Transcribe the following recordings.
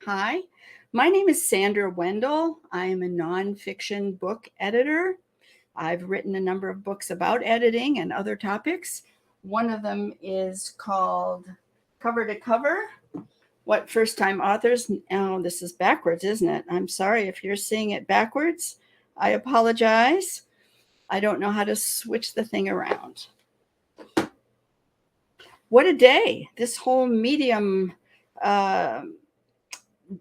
Hi, my name is Sandra Wendel. I am a nonfiction book editor. I've written a number of books about editing and other topics. One of them is called Cover to Cover, What First Time Authors. Oh, this is backwards, isn't it? I'm sorry if you're seeing it backwards. I apologize. I don't know how to switch the thing around. What a day. This whole medium uh,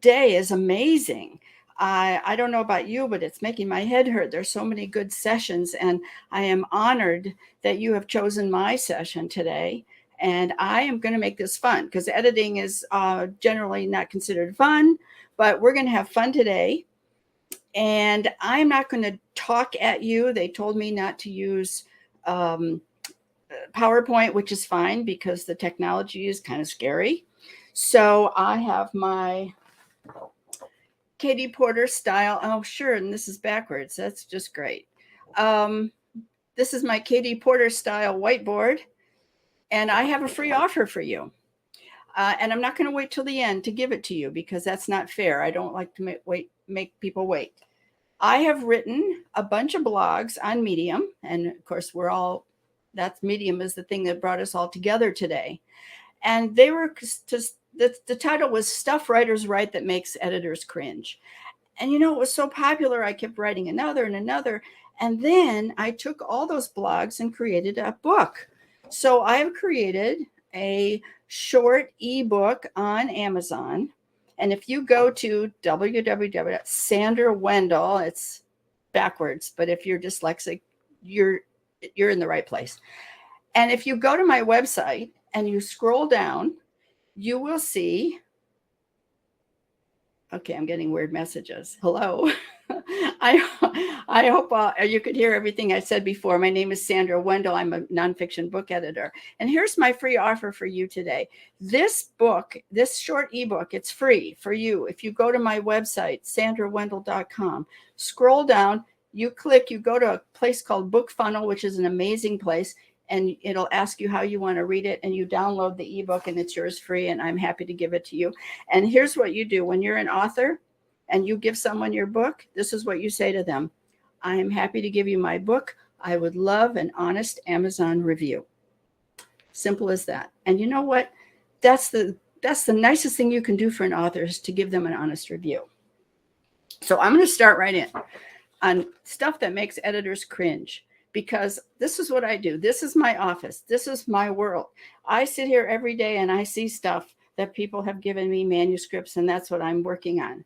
day is amazing. I don't know about you, but it's making my head hurt. There's so many good sessions, and I am honored that you have chosen my session today. And I am going to make this fun because editing is generally not considered fun, but we're going to have fun today. And I'm not going to talk at you. They told me not to use um, PowerPoint, which is fine because the technology is kind of scary. So I have my Katie Porter style. Oh, sure. And this is backwards. That's just great. This is my Katie Porter style whiteboard. And I have a free offer for you. And I'm not going to wait till the end to give it to you because that's not fair. I don't like to make people wait. I have written a bunch of blogs on Medium. And of course, that's Medium is the thing that brought us all together today. And they were just, the title was Stuff Writers Write That Makes Editors Cringe. And it was so popular, I kept writing another and another. And then I took all those blogs and created a book. So I've created a short ebook on Amazon. And if you go to www.Sandra Wendel, it's backwards, but if you're dyslexic, you're in the right place. And if you go to my website and you scroll down, you will see, okay, I'm getting weird messages. Hello. I hope you could hear everything I said before. My name is Sandra Wendel. I'm a nonfiction book editor. And here's my free offer for you today. This book, this short ebook, it's free for you. If you go to my website, sandrawendel.com, scroll down, you go to a place called Book Funnel, which is an amazing place. And it'll ask you how you want to read it, and you download the ebook, and it's yours free, and I'm happy to give it to you. And here's what you do. When you're an author and you give someone your book, this is what you say to them. I am happy to give you my book. I would love an honest Amazon review. Simple as that. And you know what? That's the nicest thing you can do for an author is to give them an honest review. So I'm going to start right in on stuff that makes editors cringe. Because this is what I do. This is my office. This is my world. I sit here every day and I see stuff that people have given me, manuscripts, and that's what I'm working on.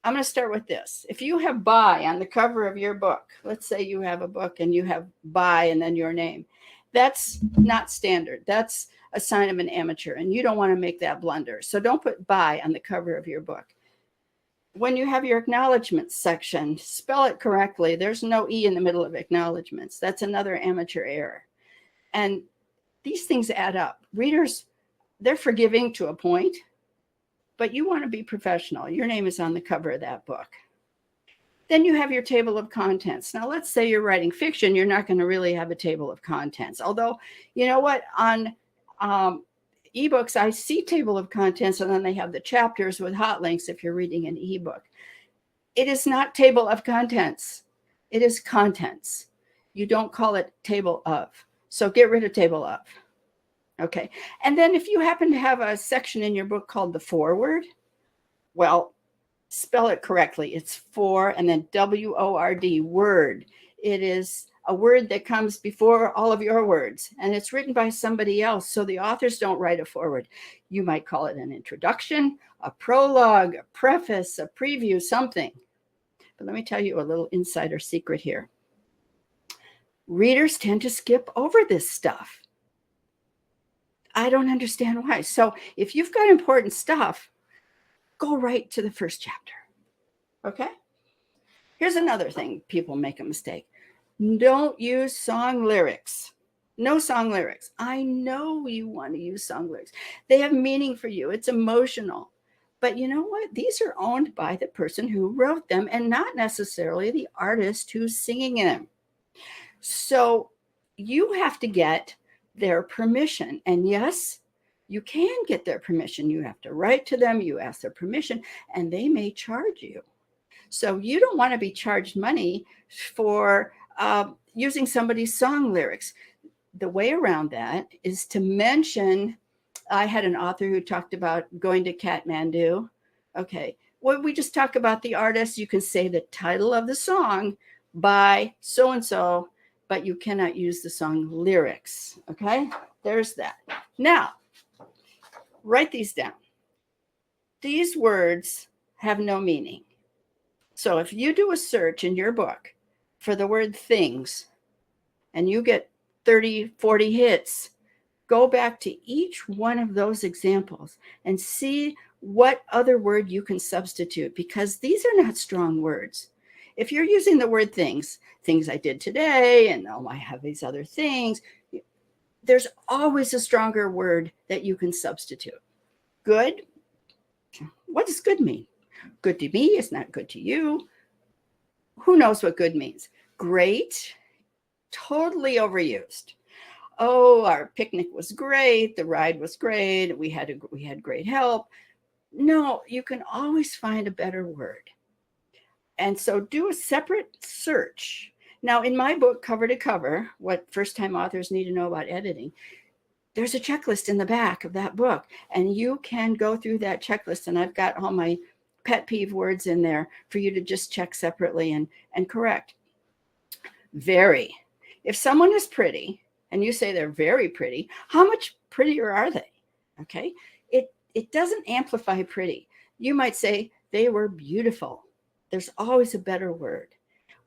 I'm going to start with this. If you have by on the cover of your book, let's say you have a book and you have by and then your name, that's not standard. That's a sign of an amateur, and you don't want to make that blunder. So don't put by on the cover of your book. When you have your acknowledgments section, spell it correctly. There's no E in the middle of acknowledgments. That's another amateur error. And these things add up. Readers, they're forgiving to a point, but you want to be professional. Your name is on the cover of that book. Then you have your table of contents. Now, let's say you're writing fiction. You're not going to really have a table of contents. Although, you know what? On ebooks, I see table of contents, and then they have the chapters with hot links if you're reading an ebook. It is not table of contents. It is contents. You don't call it table of. So get rid of table of. Okay. And then if you happen to have a section in your book called the foreword, well, spell it correctly. It's for and then W-O-R-D, word. It is a word that comes before all of your words, and it's written by somebody else. So the authors don't write a foreword. You might call it an introduction, a prologue, a preface, a preview, something. But let me tell you a little insider secret here. Readers tend to skip over this stuff. I don't understand why. So if you've got important stuff, go right to the first chapter. Okay? Here's another thing people make a mistake. Don't use song lyrics. No song lyrics. I know you want to use song lyrics. They have meaning for you. It's emotional. But you know what? These are owned by the person who wrote them and not necessarily the artist who's singing them. So you have to get their permission. And yes, You can get their permission. You have to write to them, you ask their permission, and they may charge you. So you don't want to be charged money for using somebody's song lyrics. The way around that is to mention. I had an author who talked about going to Kathmandu. Okay, when we just talk about the artist, you can say the title of the song by so and so, but you cannot use the song lyrics. Okay, there's that. Now, write these down. These words have no meaning. So if you do a search in your book for the word things and you get 30, 40 hits, go back to each one of those examples and see what other word you can substitute, because these are not strong words. If you're using the word things I did today, and oh, I have these other things, there's always a stronger word that you can substitute. Good. What does good mean? Good to me is not good to you. Who knows what good means? Great, totally overused. Oh, our picnic was great. The ride was great. We had great help. No, you can always find a better word. And so do a separate search. Now, in my book, Cover to Cover, what first-time authors need to know about editing, there's a checklist in the back of that book, and you can go through that checklist, and I've got all my pet peeve words in there for you to just check separately and correct. Very. If someone is pretty and you say they're very pretty, how much prettier are they? Okay. It doesn't amplify pretty. You might say they were beautiful. There's always a better word.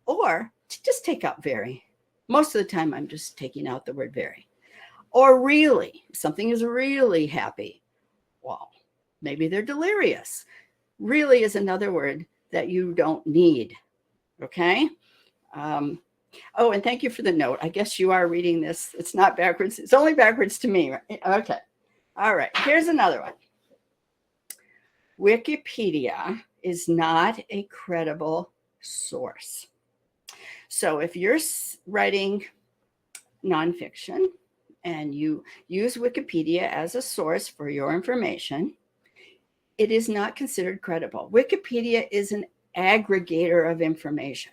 Or just take out very. Most of the time I'm just taking out the word very. Or really, something is really happy. Well, maybe they're delirious. Really is another word that you don't need. Okay. Oh, and thank you for the note. I guess you are reading this. It's not backwards. It's only backwards to me. Right? Okay. All right. Here's another one. Wikipedia is not a credible source. So if you're writing nonfiction and you use Wikipedia as a source for your information, it is not considered credible. Wikipedia is an aggregator of information.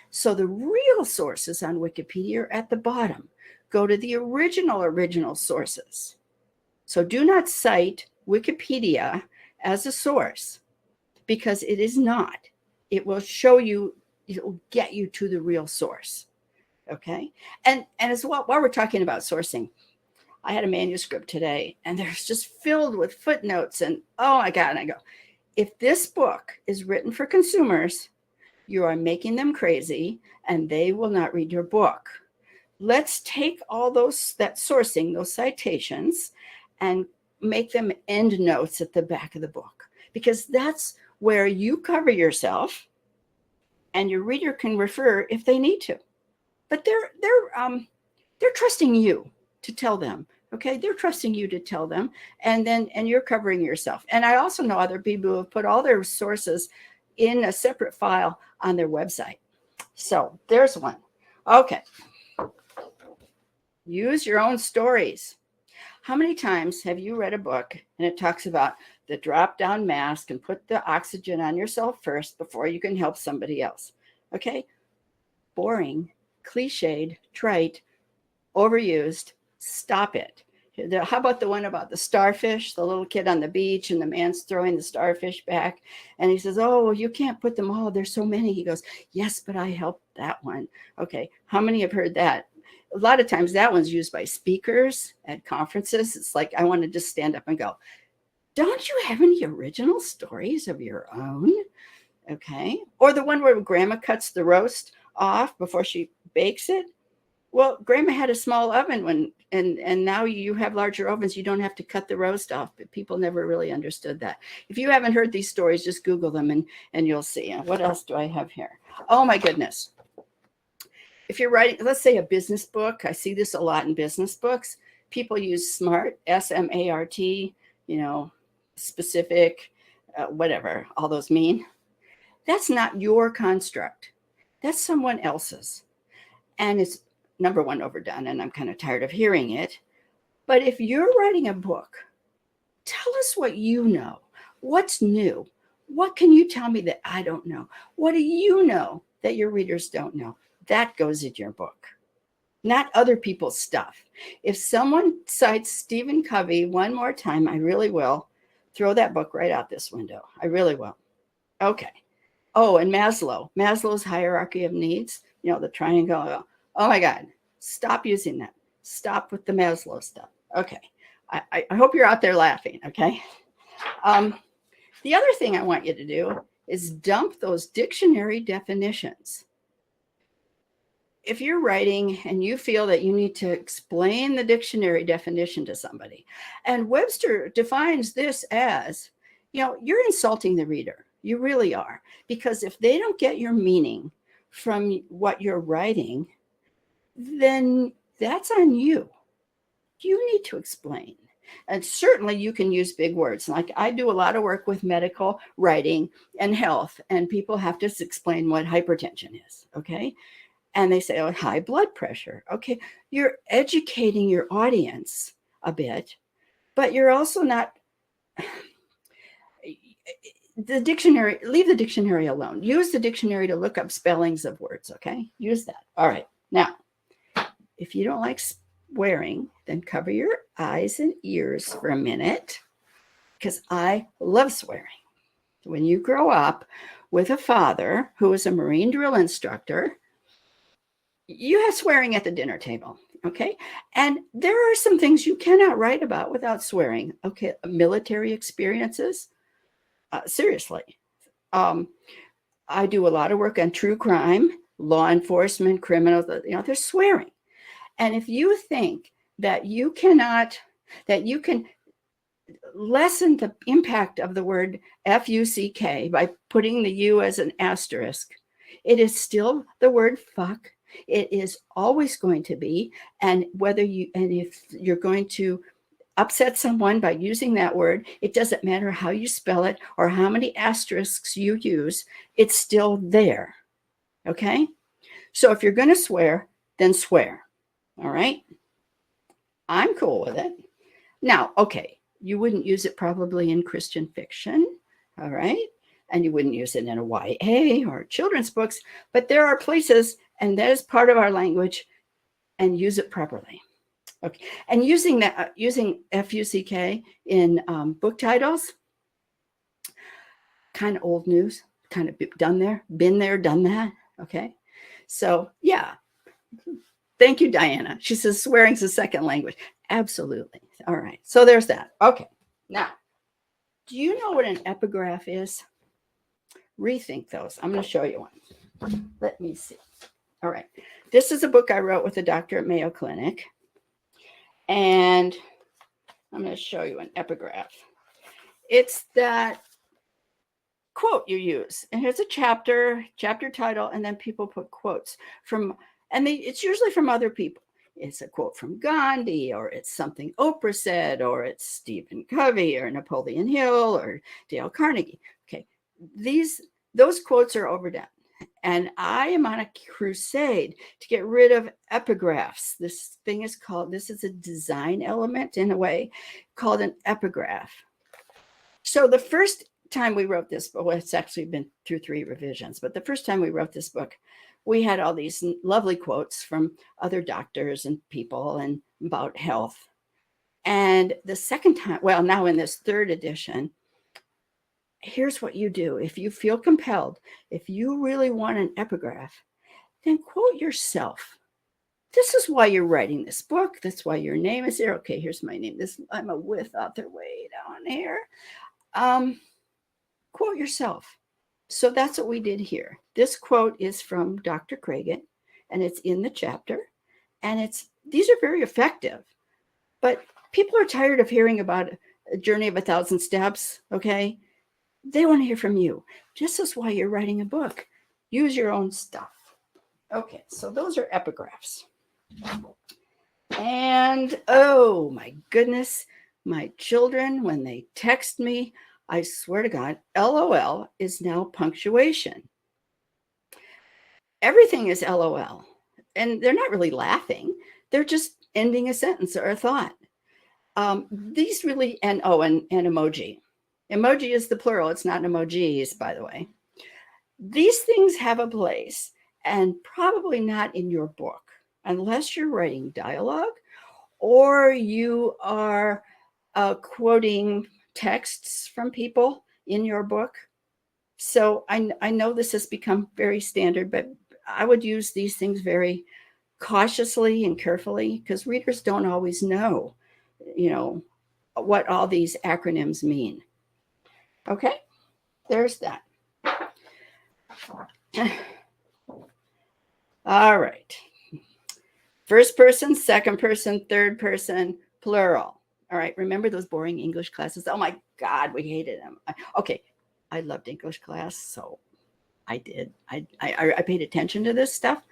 So the real sources on Wikipedia are at the bottom. Go to the original sources. So do not cite Wikipedia as a source, because it is not. It will show you, it will get you to the real source. Okay. And as well, while we're talking about sourcing, I had a manuscript today and there's just filled with footnotes and oh my God. And I go, if this book is written for consumers, you are making them crazy and they will not read your book. Let's take all that sourcing, those citations, and make them end notes at the back of the book, because that's where you cover yourself and your reader can refer if they need to. But they're trusting you to tell them. Okay, they're trusting you to tell them, and you're covering yourself. And I also know other people who have put all their sources in a separate file on their website. So there's one. Okay. Use your own stories. How many times have you read a book and it talks about the drop-down mask and put the oxygen on yourself first before you can help somebody else? Okay. Boring, cliched, trite, overused. Stop it. How about the one about the starfish, the little kid on the beach and the man's throwing the starfish back and he says, oh, well, you can't put them all. There's so many. He goes, yes, but I helped that one. Okay. How many have heard that? A lot of times that one's used by speakers at conferences. It's like, I want to just stand up and go, don't you have any original stories of your own? Okay. Or the one where grandma cuts the roast off before she bakes it. Well, grandma had a small oven and now you have larger ovens. You don't have to cut the roast off, but people never really understood that. If you haven't heard these stories, just Google them and you'll see. What else do I have here? Oh my goodness. If you're writing, let's say a business book, I see this a lot in business books. People use SMART, S-M-A-R-T, specific, whatever all those mean. That's not your construct. That's someone else's. And it's number one, overdone, and I'm kind of tired of hearing it. But if you're writing a book, tell us what you know. What's new? What can you tell me that I don't know? What do you know that your readers don't know? That goes in your book, not other people's stuff. If someone cites Stephen Covey one more time, I really will throw that book right out this window. I really will. Okay. Oh, and Maslow's hierarchy of needs, the triangle. Oh my God, stop using that. Stop with the Maslow stuff. Okay. I hope you're out there laughing. Okay. The other thing I want you to do is dump those dictionary definitions. If you're writing and you feel that you need to explain the dictionary definition to somebody, and Webster defines this as, you're insulting the reader. You really are. Because if they don't get your meaning from what you're writing, then that's on you. You need to explain. And certainly you can use big words. Like I do a lot of work with medical writing and health, and people have to explain what hypertension is. Okay. And they say, oh, high blood pressure. Okay. You're educating your audience a bit, but you're also not. The dictionary, leave the dictionary alone. Use the dictionary to look up spellings of words. Okay. Use that. All right. Now, if you don't like swearing, then cover your eyes and ears for a minute, because I love swearing. When you grow up with a father who is a Marine drill instructor, you have swearing at the dinner table. Okay. And there are some things you cannot write about without swearing. Okay. Military experiences. Seriously. I do a lot of work on true crime, law enforcement, criminals, they're swearing. And if you think that you can lessen the impact of the word F-U-C-K by putting the U as an asterisk, it is still the word fuck. It is always going to be. And if you're going to upset someone by using that word, it doesn't matter how you spell it or how many asterisks you use, it's still there. Okay? So if you're going to swear, then swear. All right? I'm cool with it. Now, okay, you wouldn't use it probably in Christian fiction. All right? And you wouldn't use it in a YA or children's books, but there are places, and that is part of our language, and use it properly. Okay, and using F-U-C-K in book titles, kind of old news, kind of been there, done that. Okay, so yeah, thank you, Diana. She says swearing's a second language. Absolutely. All right, so there's that. Okay, now, do you know what an epigraph is? Rethink those. I'm going to show you one. Let me see. All right, this is a book I wrote with a doctor at Mayo Clinic. And I'm going to show you an epigraph. It's that quote you use. And here's a chapter title, and then people put quotes from, and it's usually from other people. It's a quote from Gandhi, or it's something Oprah said, or it's Stephen Covey, or Napoleon Hill, or Dale Carnegie. Okay, those quotes are overdone. And I am on a crusade to get rid of epigraphs. This is a design element in a way called an epigraph. So the first time we wrote this book, well, it's actually been through 3 revisions, but the first time we wrote this book, we had all these lovely quotes from other doctors and people and about health. And the second time, well, now in this 3rd edition, here's what you do. If you feel compelled, if you really want an epigraph, then quote yourself. This is why you're writing this book. That's why your name is there. Okay, here's my name. I'm a with author way down here. Quote yourself. So that's what we did here. This quote is from Dr. Cragen, and it's in the chapter. And these are very effective. But people are tired of hearing about a journey of 1,000 steps, okay? They want to hear from you. This is why you're writing a book. Use your own stuff. Okay, so those are epigraphs. And oh my goodness, my children, when they text me, I swear to God, LOL is now punctuation. Everything is LOL. And they're not really laughing. They're just ending a sentence or a thought. These really, and emoji. Emoji is the plural. It's not emojis, by the way. These things have a place, and probably not in your book, unless you're writing dialogue or you are quoting texts from people in your book. So I know this has become very standard, but I would use these things very cautiously and carefully because readers don't always know, you know, what all these acronyms mean. Okay, there's that. All right. First person, second person, third person, plural. All right. Remember those boring English classes? Oh my God, we hated them. Okay. I loved English class, so I did. I paid attention to this stuff.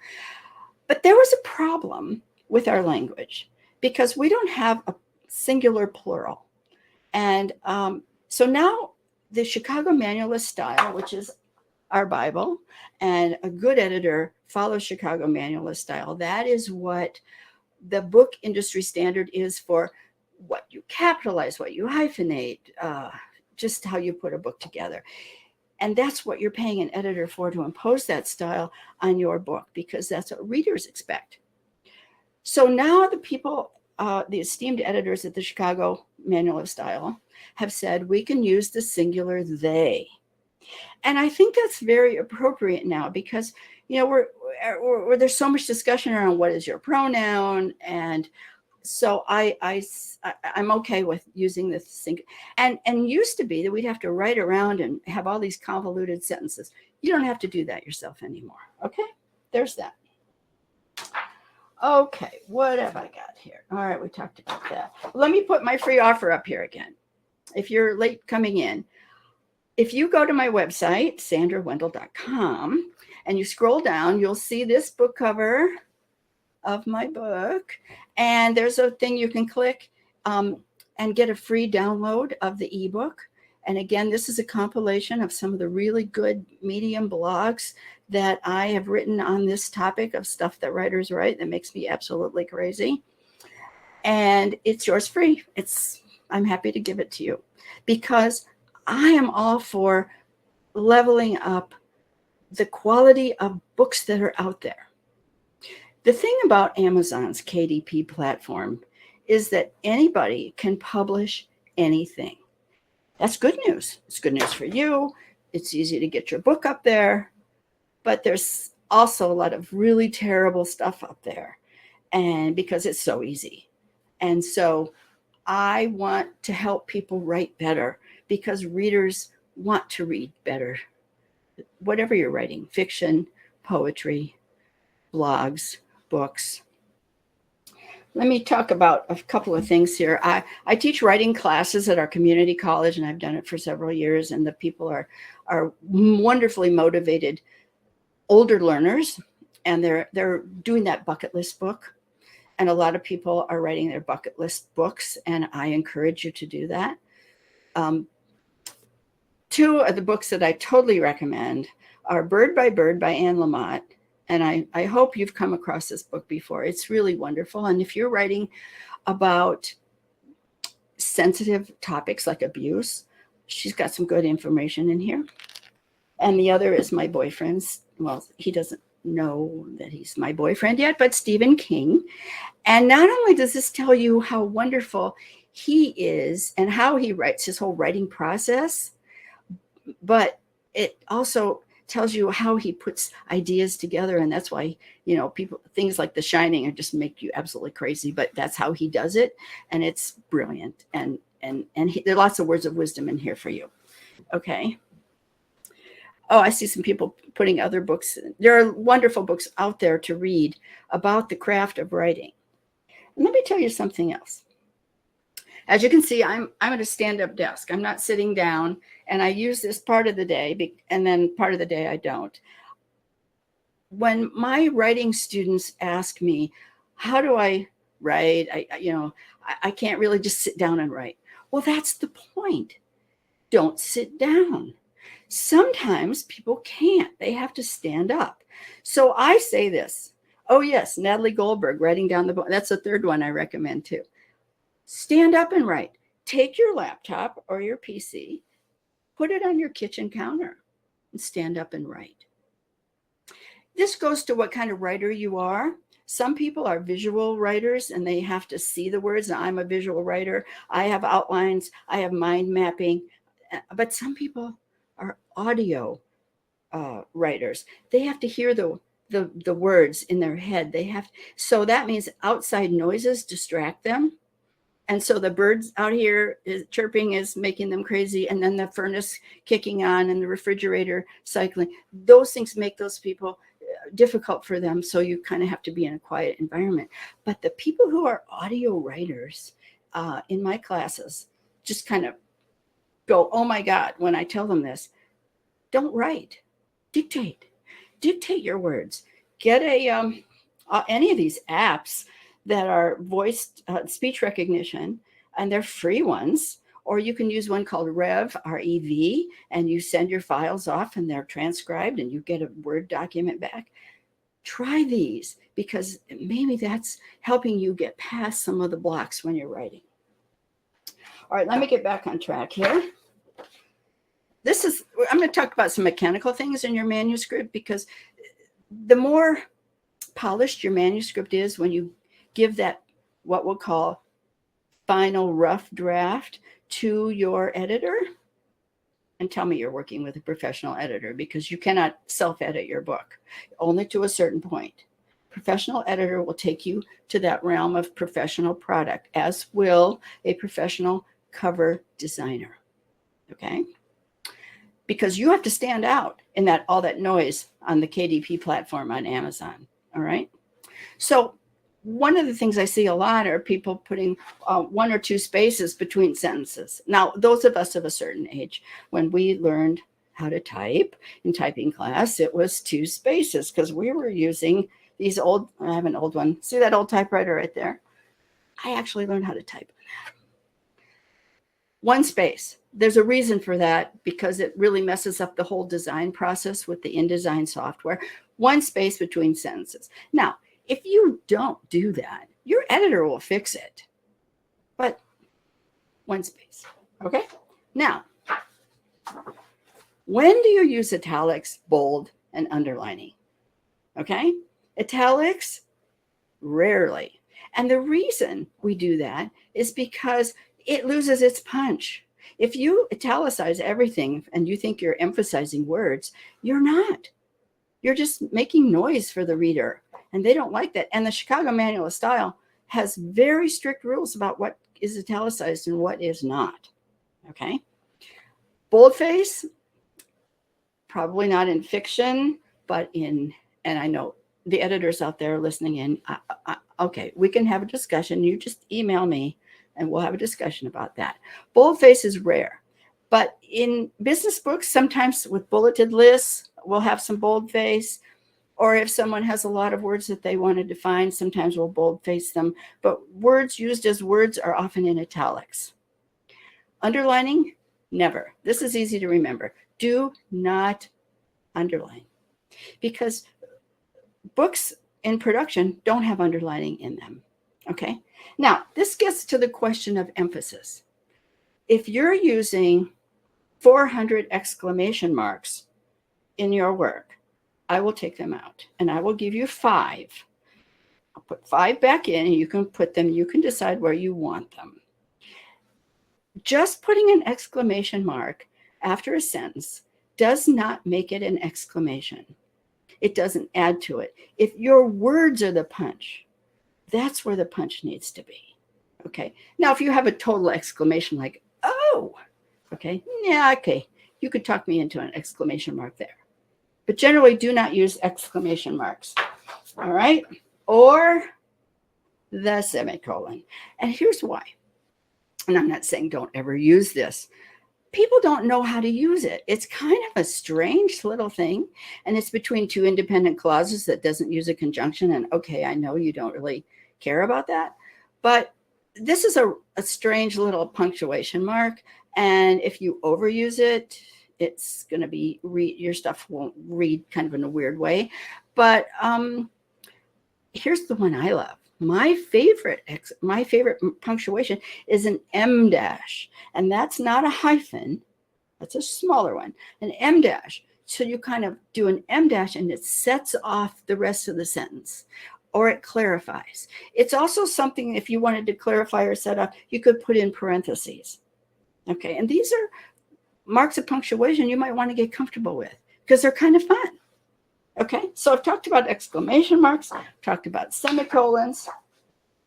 But there was a problem with our language because we don't have a singular plural. And so now the Chicago Manualist style, which is our Bible, and a good editor follows Chicago Manualist style. That is what the book industry standard is for what you capitalize, what you hyphenate, just how you put a book together. And that's what you're paying an editor for, to impose that style on your book, because that's what readers expect. So now the people, the esteemed editors at the Chicago Manual of Style have said we can use the singular they. And I think that's very appropriate now because, you know, we're there's so much discussion around what is your pronoun. And so I'm okay with using this singular. And used to be that we'd have to write around and have all these convoluted sentences. You don't have to do that yourself anymore. Okay, there's that. Okay, what have I got here? All right, we talked about that. Let me put my free offer up here again. If you're late coming in, if you go to my website, sandrawendel.com, and you scroll down, you'll see this book cover of my book. And there's a thing you can click and get a free download of the ebook. And again, this is a compilation of some of the really good Medium blogs that I have written on this topic of stuff that writers write that makes me absolutely crazy. And it's yours free. I'm happy to give it to you because I am all for leveling up the quality of books that are out there. The thing about Amazon's KDP platform is that anybody can publish anything. That's good news. It's good news for you. It's easy to get your book up there, but there's also a lot of really terrible stuff up there, and because it's so easy. And so I want to help people write better because readers want to read better. Whatever you're writing, fiction, poetry, blogs, books. Let me talk about a couple of things here. I teach writing classes at our community college, and I've done it for several years, and the people are wonderfully motivated older learners, and they're doing that bucket list book. And a lot of people are writing their bucket list books, and I encourage you to do that. Two of the books that I totally recommend are Bird by Anne Lamott. And I hope you've come across this book before. It's really wonderful. And if you're writing about sensitive topics like abuse, she's got some good information in here. And the other is my boyfriend's. Well, he doesn't know that he's my boyfriend yet, but Stephen King. And not only does this tell you how wonderful he is and how he writes, his whole writing process, but it also tells you how he puts ideas together. And that's why, you know, things like The Shining are just make you absolutely crazy, but that's how he does it. And it's brilliant. And there are lots of words of wisdom in here for you. Okay. Oh, I see some people putting other books. There are wonderful books out there to read about the craft of writing. And let me tell you something else. As you can see, I'm at a stand-up desk. I'm not sitting down, and I use this part of the day, and then part of the day I don't. When my writing students ask me, how do I write? I can't really just sit down and write. Well, that's the point. Don't sit down. Sometimes people can't. They have to stand up. So I say this. Oh, yes, Natalie Goldberg, Writing Down the Book. That's the third one I recommend, too. Stand up and write. Take your laptop or your PC, put it on your kitchen counter, and stand up and write. This goes to what kind of writer you are. Some people are visual writers and they have to see the words. Now, I'm a visual writer. I have outlines. I have mind mapping. But some people are audio writers. They have to hear the words in their head. So that means outside noises distract them. And so the birds out here chirping is making them crazy. And then the furnace kicking on and the refrigerator cycling. Those things make those people difficult for them. So you kind of have to be in a quiet environment. But the people who are audio writers in my classes just kind of go, oh my God, when I tell them this, don't write, dictate your words. Get any of these apps that are voice speech recognition, and they're free ones, or you can use one called REV, and you send your files off and they're transcribed and you get a Word document back. Try these because maybe that's helping you get past some of the blocks when you're writing. All right, let me get back on track here. I'm going to talk about some mechanical things in your manuscript, because the more polished your manuscript is when you give that what we'll call final rough draft to your editor. And tell me you're working with a professional editor, because you cannot self-edit your book, only to a certain point. Professional editor will take you to that realm of professional product, as will a professional cover designer. Okay? Because you have to stand out in all that noise on the KDP platform on Amazon. All right? So one of the things I see a lot are people putting 1 or 2 spaces between sentences. Now, those of us of a certain age, when we learned how to type in typing class, it was 2 spaces because we were using these old, I have an old one. See that old typewriter right there? I actually learned how to type on that. 1 space. There's a reason for that, because it really messes up the whole design process with the InDesign software. 1 space between sentences. Now, if you don't do that, your editor will fix it. But 1 space. Okay? Now, when do you use italics, bold, and underlining? Okay? Italics, rarely. And the reason we do that is because it loses its punch. If you italicize everything and you think you're emphasizing words, you're not. You're just making noise for the reader, and they don't like that. And the Chicago Manual of Style has very strict rules about what is italicized and what is not. Okay? Boldface, probably not in fiction, but and I know the editors out there listening in, okay, we can have a discussion. You just email me and we'll have a discussion about that. Boldface is rare, but in business books, sometimes with bulleted lists, we'll have some boldface, or if someone has a lot of words that they want to define, sometimes we'll boldface them, but words used as words are often in italics. Underlining, never. This is easy to remember. Do not underline, because books in production don't have underlining in them. Okay? Now, this gets to the question of emphasis. If you're using 400 exclamation marks in your work, I will take them out and I will give you 5. I'll put 5 back in and you can put them, you can decide where you want them. Just putting an exclamation mark after a sentence does not make it an exclamation. It doesn't add to it. If your words are the punch, that's where the punch needs to be. Okay. Now, if you have a total exclamation like, oh, okay, yeah, okay, you could talk me into an exclamation mark there. But generally, do not use exclamation marks. All right. Or the semicolon. And here's why. And I'm not saying don't ever use this. People don't know how to use it. It's kind of a strange little thing. And it's between 2 independent clauses that doesn't use a conjunction. And okay, I know you don't really care about that. But this is a strange little punctuation mark. And if you overuse it, it's going to be, your stuff won't read kind of in a weird way. But here's the one I love. my favorite punctuation is an M dash, and that's not a hyphen. That's a smaller one, an M dash. So you kind of do an M dash and it sets off the rest of the sentence, or it clarifies. It's also something, if you wanted to clarify or set off, you could put in parentheses. Okay, and these are marks of punctuation you might want to get comfortable with because they're kind of fun. Okay, so I've talked about exclamation marks, I've talked about semicolons.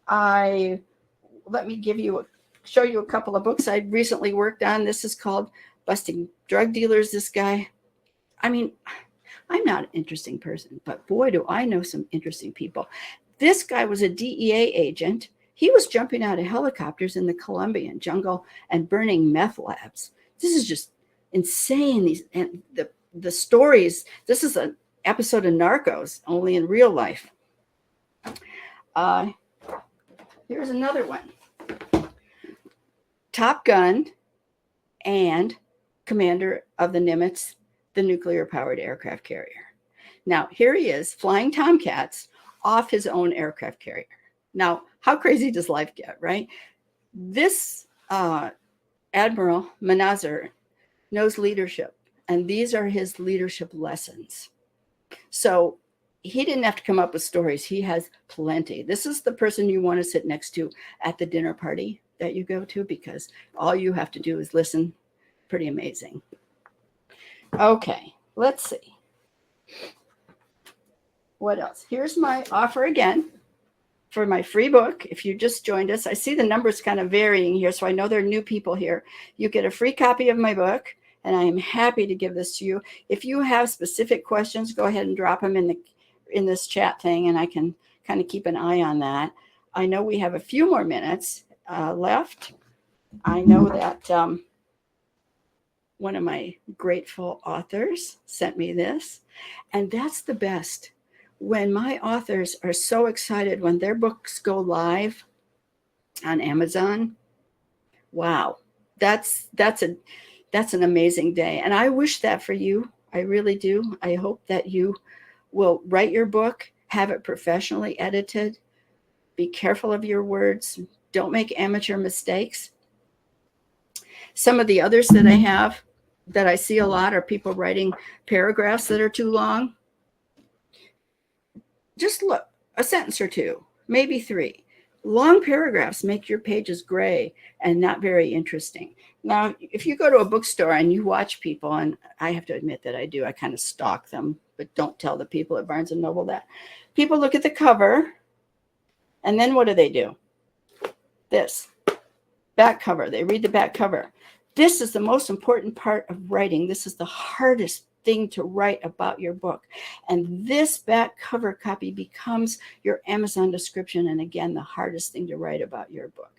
Let me show you a couple of books I recently worked on. This is called Busting Drug Dealers. This guy, I mean, I'm not an interesting person, but boy, do I know some interesting people. This guy was a DEA agent. He was jumping out of helicopters in the Colombian jungle and burning meth labs. This is just insane. And the stories. This is an episode of Narcos, only in real life. Here's another one. Top Gun and commander of the Nimitz, the nuclear-powered aircraft carrier. Now, here he is flying Tomcats off his own aircraft carrier. Now, how crazy does life get, right? This Admiral Manazar knows leadership, and these are his leadership lessons. So he didn't have to come up with stories. He has plenty. This is the person you want to sit next to at the dinner party that you go to, because all you have to do is listen. Pretty amazing. Okay, let's see. What else? Here's my offer again for my free book. If you just joined us, I see the numbers kind of varying here, so I know there are new people here. You get a free copy of my book, and I am happy to give this to you. If you have specific questions, go ahead and drop them in this chat thing, and I can kind of keep an eye on that. I know we have a few more minutes left. I know that one of my grateful authors sent me this, and that's the best. When my authors are so excited when their books go live on Amazon, wow, that's an amazing day. And I wish that for you. I really do. I hope that you will write your book, have it professionally edited, be careful of your words, don't make amateur mistakes. Some of the others that I have that I see a lot are people writing paragraphs that are too long. Just look, a sentence or two, maybe three. Long paragraphs make your pages gray and not very interesting. Now, if you go to a bookstore and you watch people, and I have to admit that I do, I kind of stalk them, but don't tell the people at Barnes & Noble that. People look at the cover, and then what do? This, back cover. They read the back cover. This is the most important part of writing. This is the hardest thing to write about your book. And this back cover copy becomes your Amazon description. And again, the hardest thing to write about your book.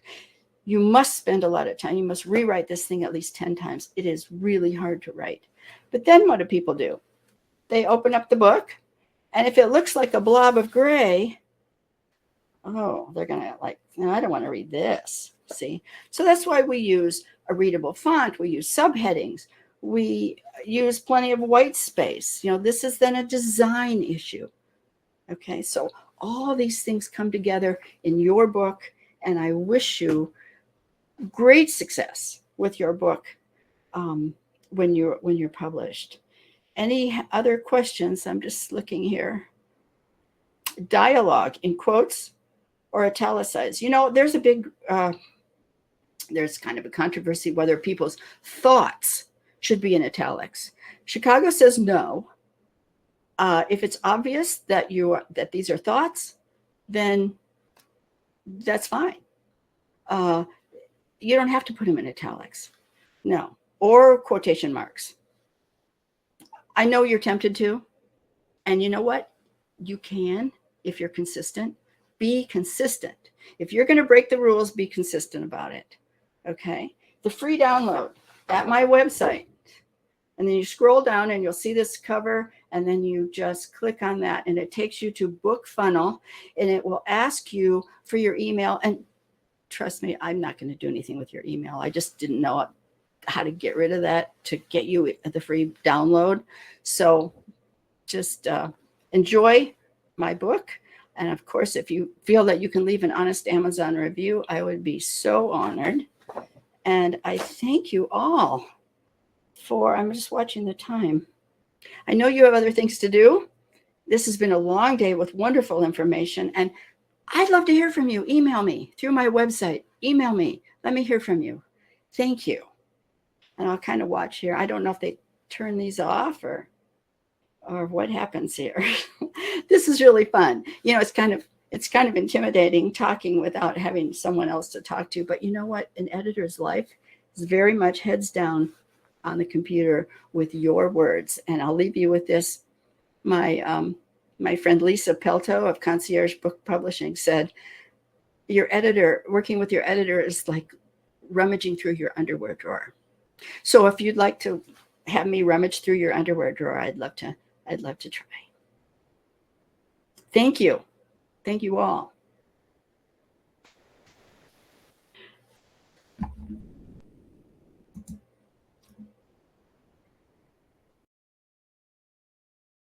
You must spend a lot of time. You must rewrite this thing at least 10 times. It is really hard to write. But then what do people do? They open up the book, and if it looks like a blob of gray, oh, they're going to no, I don't want to read this. See? So that's why we use a readable font. We use subheadings. We use plenty of white space. This is then a design issue. Okay, so all these things come together in your book, and I wish you great success with your book when you're published. Any other questions? I'm just looking here. Dialogue in quotes or italicized. There's a big, there's kind of a controversy whether people's thoughts should be in italics. Chicago says no. If it's obvious that these are thoughts, then that's fine. You don't have to put them in italics. No. Or quotation marks. I know you're tempted to. And you know what? You can, if you're consistent. Be consistent. If you're going to break the rules, be consistent about it. Okay? The free download at my website. And then you scroll down and you'll see this cover, and then you just click on that, and it takes you to Book Funnel, and it will ask you for your email. And trust me, I'm not going to do anything with your email. I just didn't know how to get rid of that to get you the free download. So just enjoy my book. And of course, if you feel that you can leave an honest Amazon review, I would be so honored. And I thank you all for, I'm just watching the time. I know you have other things to do. This has been a long day with wonderful information. And I'd love to hear from you. Email me through my website. Email me. Let me hear from you. Thank you. And I'll kind of watch here. I don't know if they turn these off or what happens here. This is really fun. You know, it's kind of intimidating talking without having someone else to talk to. But you know what? An editor's life is very much heads down on the computer with your words. And I'll leave you with this. My friend Lisa Pelto of Concierge Book Publishing said, working with your editor is like rummaging through your underwear drawer. So if you'd like to have me rummage through your underwear drawer, I'd love to try. Thank you. Thank you all.